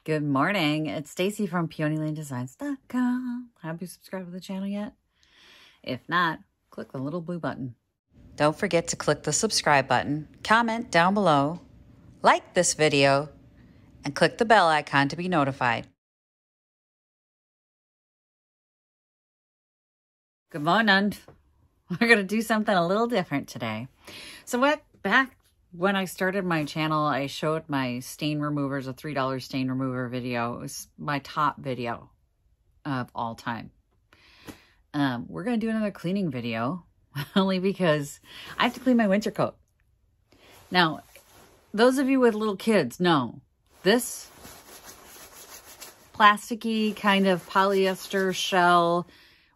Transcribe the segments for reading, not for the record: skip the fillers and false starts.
Good morning. It's Stacy from PeonyLaneDesigns.com. Have you subscribed to the channel yet? If not, click the little blue button. Don't forget to click the subscribe button, comment down below, like this video, and click the bell icon to be notified. Good morning. We're going to do something a little different today. So back when I started my channel, I showed my stain removers, a $3 stain remover video. It was my top video of all time. We're going to do another cleaning video, only because I have to clean my winter coat. Now, those of you with little kids know this plasticky kind of polyester shell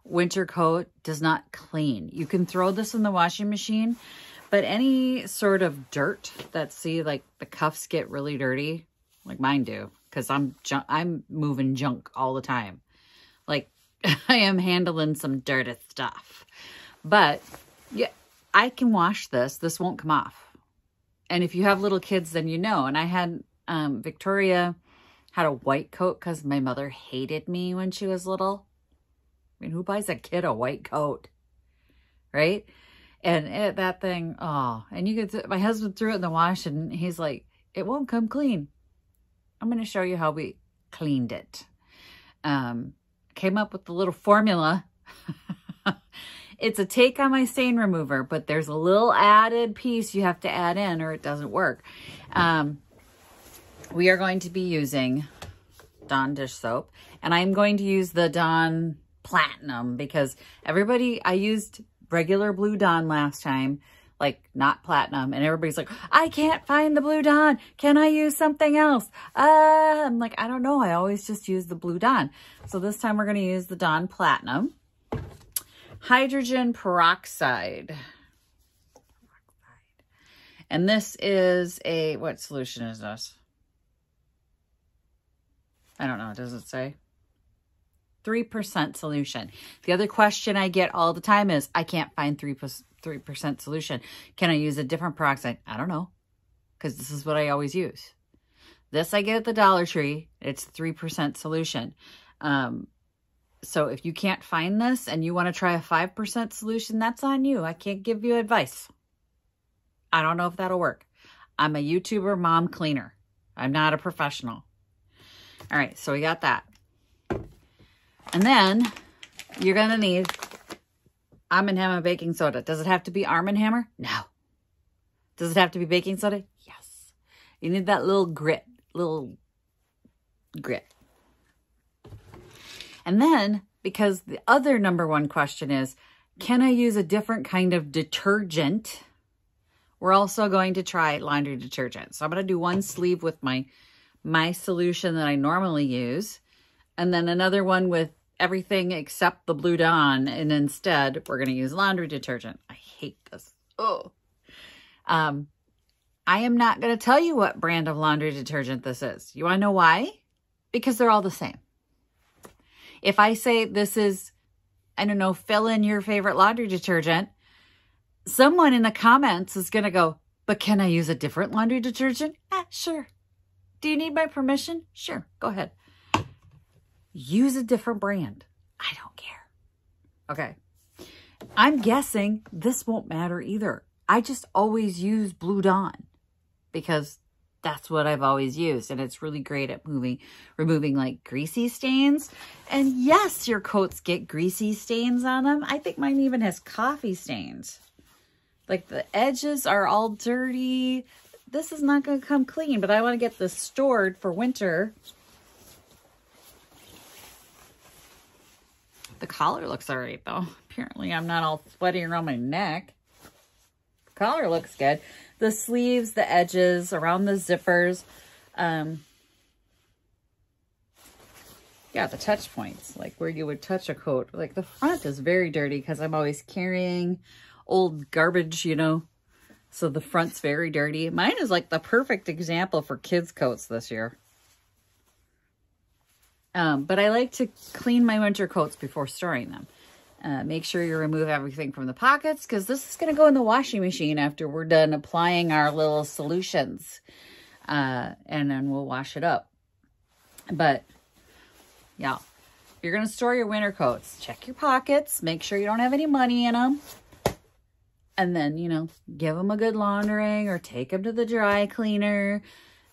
winter coat does not clean. You can throw this in the washing machine, but any sort of dirt that, see, like the cuffs get really dirty, like mine do, because I'm moving junk all the time. Like I am handling some dirty stuff. But yeah, I can wash this. This won't come off. And if you have little kids, then you know. And I had Victoria had a white coat because my mother hated me when she was little. I mean, who buys a kid a white coat, right? And that thing, oh, and you could, my husband threw it in the wash and he's like, it won't come clean. I'm going to show you how we cleaned it. Came up with the little formula. It's a take on my stain remover, but there's a little added piece you have to add in or it doesn't work. We are going to be using Dawn dish soap, and I'm going to use the Dawn Platinum because I used regular Blue Dawn last time, like not platinum, and everybody's like, I can't find the Blue Dawn. Can I use something else? I'm like, I don't know. I always just use the Blue Dawn. So this time we're going to use the Dawn Platinum. Hydrogen peroxide. And this is what solution is this? I don't know. Does it say? 3% solution. The other question I get all the time is, I can't find 3% solution. Can I use a different peroxide? I don't know, because this is what I always use. This I get at the Dollar Tree. It's 3% solution. So if you can't find this and you want to try a 5% solution, that's on you. I can't give you advice. I don't know if that'll work. I'm a YouTuber mom cleaner. I'm not a professional. All right, so we got that. And then you're going to need Arm & Hammer baking soda. Does it have to be Arm & Hammer? No. Does it have to be baking soda? Yes. You need that little grit. And then, because the other number 1 question is, can I use a different kind of detergent? We're also going to try laundry detergent. So I'm going to do one sleeve with my solution that I normally use. And then another one with everything except the Blue Dawn. And instead, we're going to use laundry detergent. I hate this. Oh. I am not going to tell you what brand of laundry detergent this is. You want to know why? Because they're all the same. If I say this is, I don't know, fill in your favorite laundry detergent, someone in the comments is going to go, but can I use a different laundry detergent? Sure. Do you need my permission? Sure. Go ahead. Use a different brand. I don't care. Okay. I'm guessing this won't matter either. I just always use Blue Dawn because that's what I've always used. And it's really great at removing like greasy stains. And yes, your coats get greasy stains on them. I think mine even has coffee stains. Like the edges are all dirty. This is not going to come clean, but I want to get this stored for winter. The collar looks all right, though. Apparently, I'm not all sweaty around my neck. The collar looks good. The sleeves, the edges, around the zippers. Yeah, the touch points, like where you would touch a coat. Like the front is very dirty because I'm always carrying old garbage, you know. So the front's very dirty. Mine is like the perfect example for kids' coats this year. But I like to clean my winter coats before storing them. Make sure you remove everything from the pockets because this is going to go in the washing machine after we're done applying our little solutions. And then we'll wash it up. But yeah, you're going to store your winter coats. Check your pockets. Make sure you don't have any money in them. And then, you know, give them a good laundering or take them to the dry cleaner.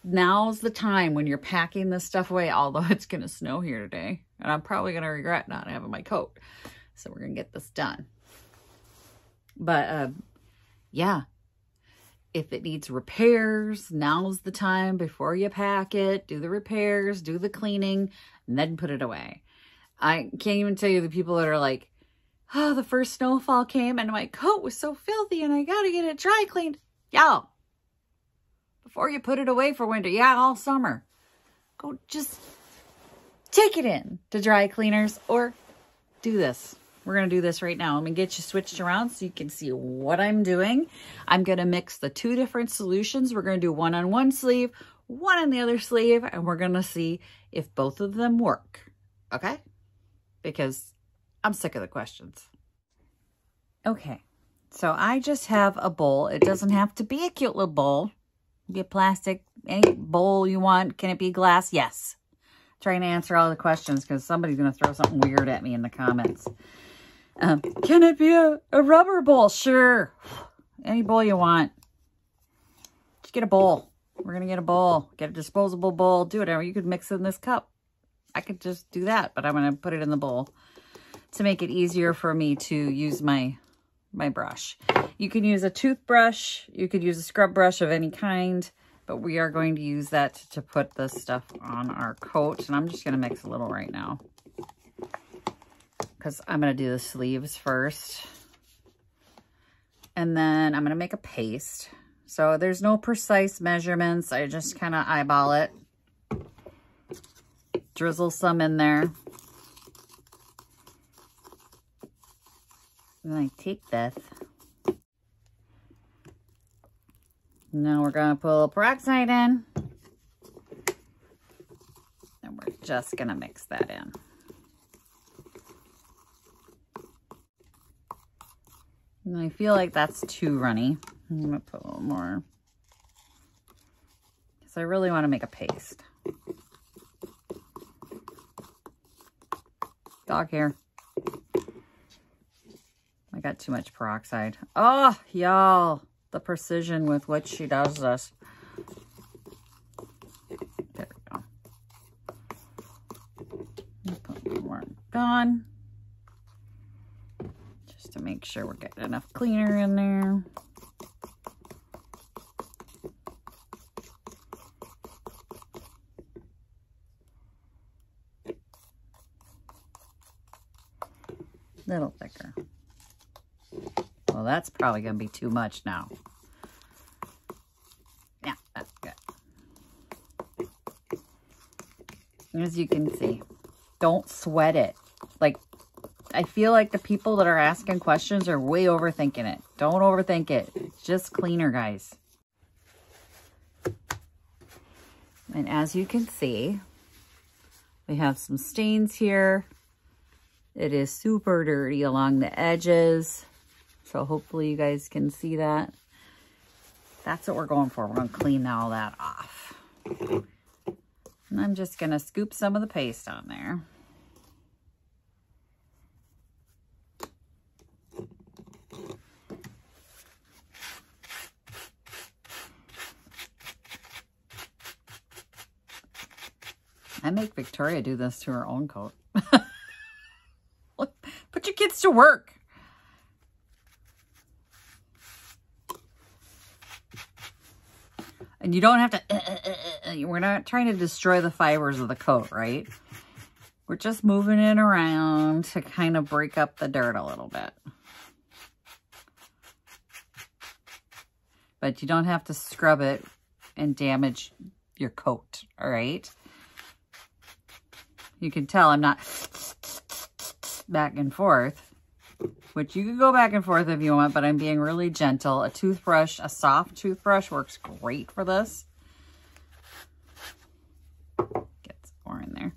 Now's the time when you're packing this stuff away, although it's going to snow here today. And I'm probably going to regret not having my coat. So we're going to get this done. But, yeah. If it needs repairs, now's the time before you pack it. Do the repairs, do the cleaning, and then put it away. I can't even tell you the people that are like, oh, the first snowfall came and my coat was so filthy and I got to get it dry cleaned. Y'all, before you put it away for winter, yeah, all summer, go just take it in to dry cleaners or do this. We're going to do this right now. I'm going to get you switched around so you can see what I'm doing. I'm going to mix the two different solutions. We're going to do one on one sleeve, one on the other sleeve, and we're going to see if both of them work. Okay? Because I'm sick of the questions. Okay. So I just have a bowl. It doesn't have to be a cute little bowl. It can be a plastic, any bowl you want. Can it be glass? Yes. Trying to answer all the questions because somebody's going to throw something weird at me in the comments. Can it be a rubber bowl? Sure. Any bowl you want. Just get a bowl. We're going to get a bowl. Get a disposable bowl. Do whatever. You could mix it in this cup. I could just do that, but I'm going to put it in the bowl to make it easier for me to use my brush. You can use a toothbrush. You could use a scrub brush of any kind, but we are going to use that to put this stuff on our coat. And I'm just going to mix a little right now, because I'm going to do the sleeves first. And then I'm going to make a paste. So there's no precise measurements. I just kind of eyeball it. Drizzle some in there. And I take this. Now we're going to put a little peroxide in. And we're just going to mix that in. And I feel like that's too runny. I'm going to put a little more. Because I really want to make a paste. Dog hair. I got too much peroxide. Oh, y'all. The precision with which she does this. There we go. Put more on. Just to make sure we're getting enough cleaner in there. Little thicker. Well, that's probably going to be too much now. Yeah, that's good. As you can see, don't sweat it. Like, I feel like the people that are asking questions are way overthinking it. Don't overthink it. It's just cleaner, guys. And as you can see, we have some stains here. It is super dirty along the edges. So hopefully you guys can see that. That's what we're going for. We're going to clean all that off. And I'm just going to scoop some of the paste on there. I make Victoria do this to her own coat. Put your kids to work. And you don't have to, we're not trying to destroy the fibers of the coat, right? We're just moving it around to kind of break up the dirt a little bit. But you don't have to scrub it and damage your coat, all right? You can tell I'm not back and forth, which you can go back and forth if you want, but I'm being really gentle. A toothbrush, a soft toothbrush works great for this. Get some more in there.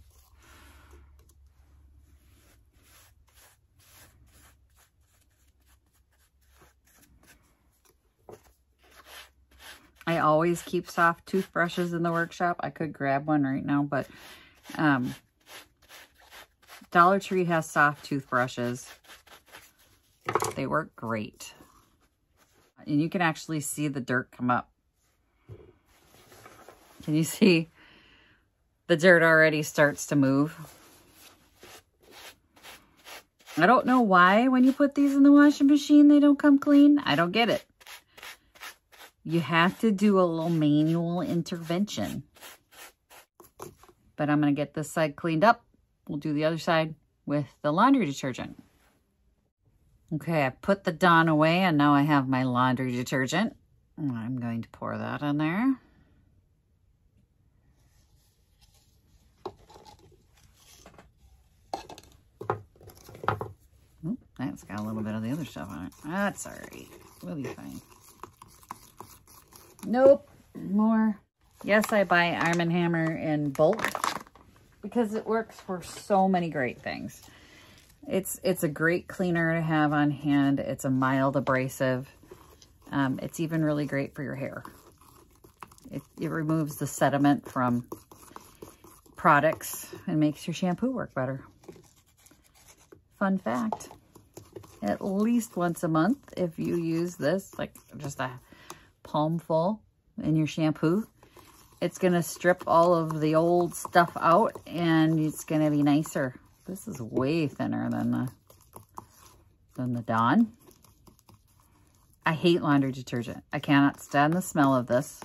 I always keep soft toothbrushes in the workshop. I could grab one right now, but Dollar Tree has soft toothbrushes. They work great. And you can actually see the dirt come up. Can you see the dirt already starts to move? I don't know why when you put these in the washing machine, they don't come clean. I don't get it. You have to do a little manual intervention. But I'm going to get this side cleaned up. We'll do the other side with the laundry detergent. Okay, I put the Dawn away and now I have my laundry detergent. I'm going to pour that in there. Oop, that's got a little bit of the other stuff on it. That's all right. We'll be fine. Nope, more. Yes, I buy Arm & Hammer in bulk because it works for so many great things. It's a great cleaner to have on hand. It's a mild abrasive. It's even really great for your hair. It removes the sediment from products and makes your shampoo work better. Fun fact, at least once a month, if you use this, like just a palmful in your shampoo, it's going to strip all of the old stuff out and it's going to be nicer. This is way thinner than the Dawn. I hate laundry detergent. I cannot stand the smell of this.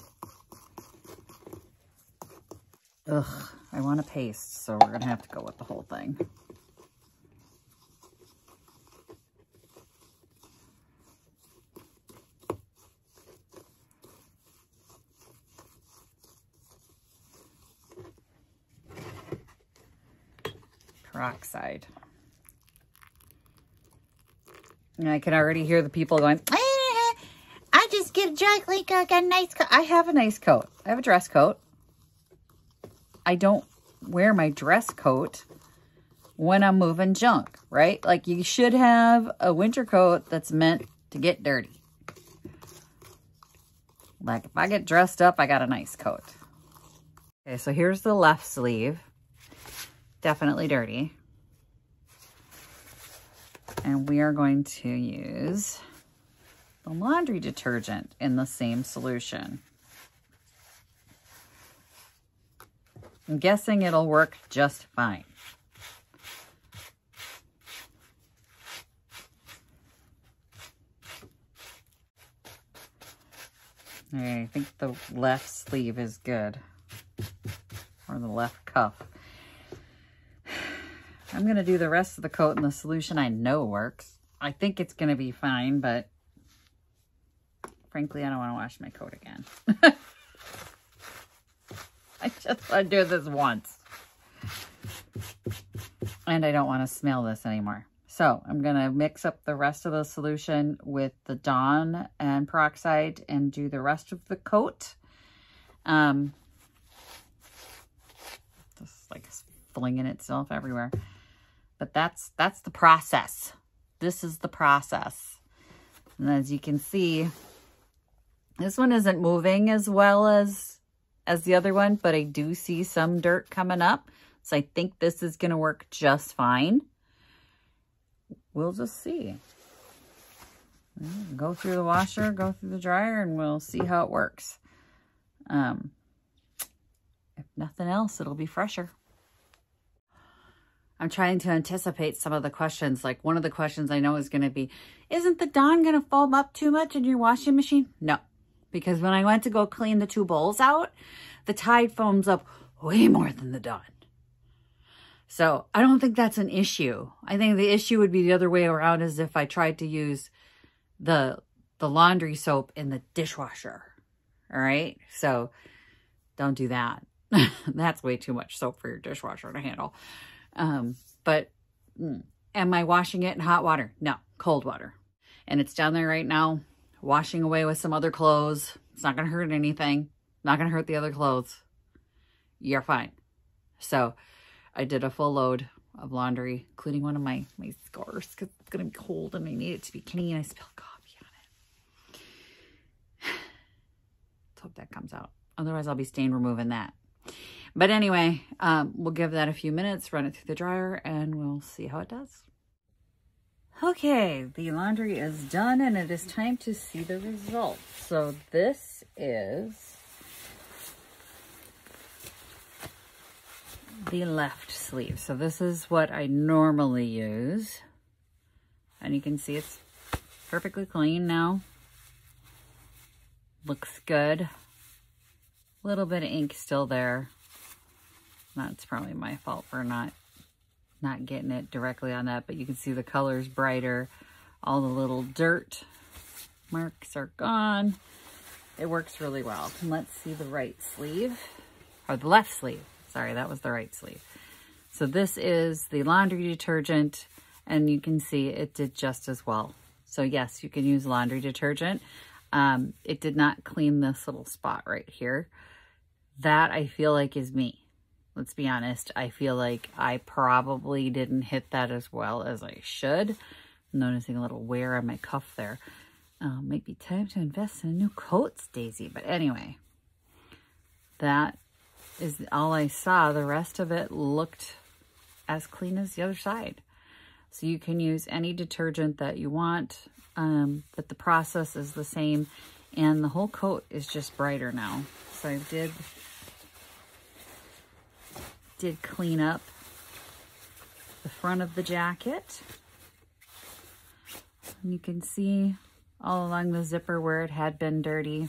Ugh, I want a paste, so we're going to have to go with the whole thing. Peroxide. And I can already hear the people going, I just get a dry clean coat, got a nice coat. I have a nice coat. I have a dress coat. I don't wear my dress coat when I'm moving junk, right? Like you should have a winter coat that's meant to get dirty. Like if I get dressed up, I got a nice coat. Okay, so here's the left sleeve. Definitely dirty. And we are going to use the laundry detergent in the same solution. I'm guessing it'll work just fine. Okay, I think the left sleeve is good. Or the left cuff. I'm going to do the rest of the coat in the solution I know works. I think it's going to be fine, but frankly, I don't want to wash my coat again. I just want to do this once. And I don't want to smell this anymore. So I'm going to mix up the rest of the solution with the Dawn and peroxide and do the rest of the coat. Just like flinging itself everywhere. But that's the process. This is the process. And as you can see, this one isn't moving as well as the other one, but I do see some dirt coming up. So I think this is going to work just fine. We'll just see. Go through the washer, go through the dryer, and we'll see how it works. If nothing else, it'll be fresher. I'm trying to anticipate some of the questions. Like one of the questions I know is going to be, isn't the Dawn going to foam up too much in your washing machine? No, because when I went to go clean the two bowls out, the Tide foams up way more than the Dawn. So I don't think that's an issue. I think the issue would be the other way around, is if I tried to use the laundry soap in the dishwasher. All right. So don't do that. That's way too much soap for your dishwasher to handle. But am I washing it in hot water? No, cold water. And it's down there right now, washing away with some other clothes. It's not going to hurt anything. Not going to hurt the other clothes. You're fine. So I did a full load of laundry, including one of my scarves, because it's going to be cold and I need it to be clean. I spilled coffee on it. Let's hope that comes out. Otherwise, I'll be stain removing that. But anyway, we'll give that a few minutes, run it through the dryer, and we'll see how it does. Okay, the laundry is done, and it is time to see the results. So this is the left sleeve. So this is what I normally use. And you can see it's perfectly clean now. Looks good. A little bit of ink still there. That's probably my fault for not getting it directly on that, but you can see the color's brighter. All the little dirt marks are gone. It works really well. And let's see the right sleeve, or the left sleeve. Sorry, that was the right sleeve. So this is the laundry detergent, and you can see it did just as well. So yes, you can use laundry detergent. It did not clean this little spot right here. That I feel like is me. Let's be honest. I feel like I probably didn't hit that as well as I should. I'm noticing a little wear on my cuff there. Might be time to invest in a new coat, Stacy. But anyway, that is all I saw. The rest of it looked as clean as the other side. So you can use any detergent that you want, but the process is the same, and the whole coat is just brighter now. So I did clean up the front of the jacket. And you can see all along the zipper where it had been dirty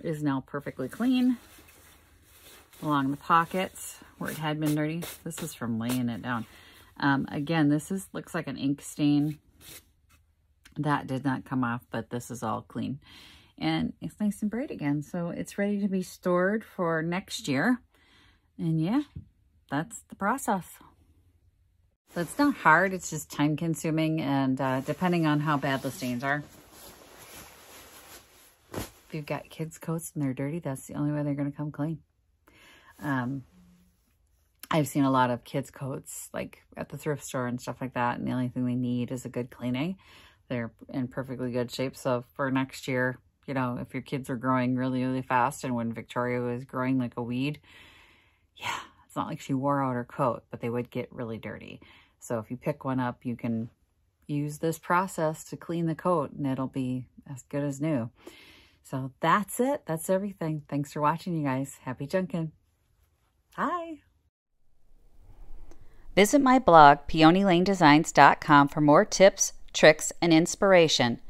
is now perfectly clean. Along the pockets where it had been dirty. This is from laying it down. Again, this looks like an ink stain. That did not come off, but this is all clean. And it's nice and bright again. So it's ready to be stored for next year. And yeah, that's the process. So it's not hard, it's just time consuming, and depending on how bad the stains are. If you've got kids' coats and they're dirty, that's the only way they're going to come clean. I've seen a lot of kids' coats like at the thrift store and stuff like that, and the only thing they need is a good cleaning. They're in perfectly good shape. So for next year, you know, if your kids are growing really, really fast, and when Victoria was growing like a weed, yeah, it's not like she wore out her coat, but they would get really dirty. So if you pick one up, you can use this process to clean the coat, and it'll be as good as new. So that's it. That's everything. Thanks for watching, you guys. Happy junkin'. Bye. Visit my blog, peonylanedesigns.com, for more tips, tricks, and inspiration.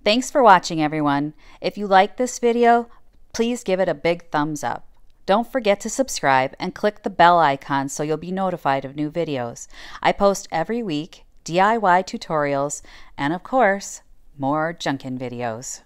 Thanks for watching, everyone. If you like this video, please give it a big thumbs up. Don't forget to subscribe and click the bell icon so you'll be notified of new videos. I post every week DIY tutorials and, of course, more junkin' videos.